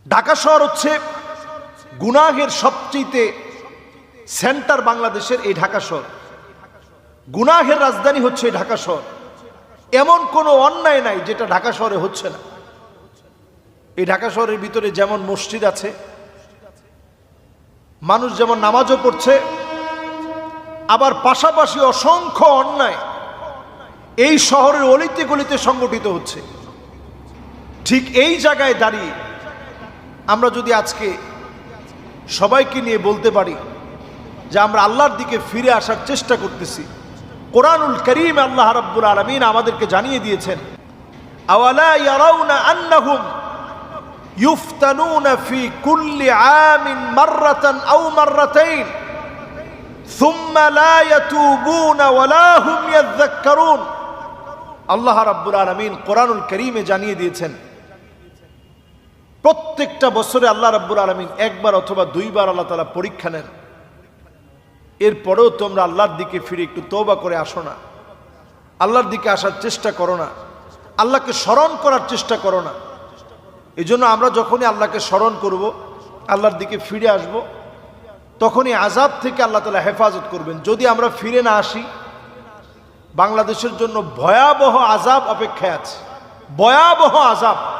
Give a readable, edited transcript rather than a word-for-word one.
ঢাকা শহর হচ্ছে গুনাহের সবচেয়ে সেন্টার বাংলাদেশের এই ঢাকা শহর। গুনাহের রাজধানী হচ্ছে এই ঢাকা শহর। এমন কোনো অন্যায় নাই যেটা ঢাকা শহরে হচ্ছে না। এই ঢাকা শহরের ভিতরে যেমন মসজিদ আছে, মানুষ যেমন নামাজও পড়ছে, আবার পাশাপাশি অসংখ্য অন্যায় এই শহরের অলিতে গলিতে সংগঠিত হচ্ছে। ঠিক এই জায়গায় দাঁড়িয়ে আমরা যদি আজকে সবাইকে নিয়ে বলতে পারি যে আমরা আল্লাহর দিকে ফিরে আসার চেষ্টা করতেছি, কোরআনুল কারীম আল্লাহ রাব্বুল আলামিন আমাদেরকে জানিয়ে দিয়েছেন, আওয়ালা ইয়ারাউনা আন্নাহুম ইফতানুনা ফি কুল্লি আমিন মাররাতান আও মাররাতাইন সুম্মা লা ইয়াতুবুনা ওয়ালা হুম ইয়াযাক্কারুন। আল্লাহ রাব্বুল আলামিন কোরআনুল কারীমে জানিয়ে দিয়েছেন, প্রত্যেকটা বছরে আল্লাহ রাব্বুল আলামিন একবার অথবা দুইবার আল্লাহ তাআলা পরীক্ষা নেন। এরপরেও তোমরা আল্লাহর দিকে ফিরে একটু তওবা করে আসো না, আল্লাহর দিকে আসার চেষ্টা করো না, আল্লাহকে স্মরণ করার চেষ্টা করো না। এই জন্য আমরা যখনই আল্লাহকে স্মরণ করব, আল্লাহর দিকে ফিরে আসব, তখনই আযাব থেকে আল্লাহ তাআলা হেফাজত করবেন। যদি আমরা ফিরে না আসি, বাংলাদেশের জন্য ভয়াবহ আযাব অপেক্ষায় আছে, ভয়াবহ আযাব।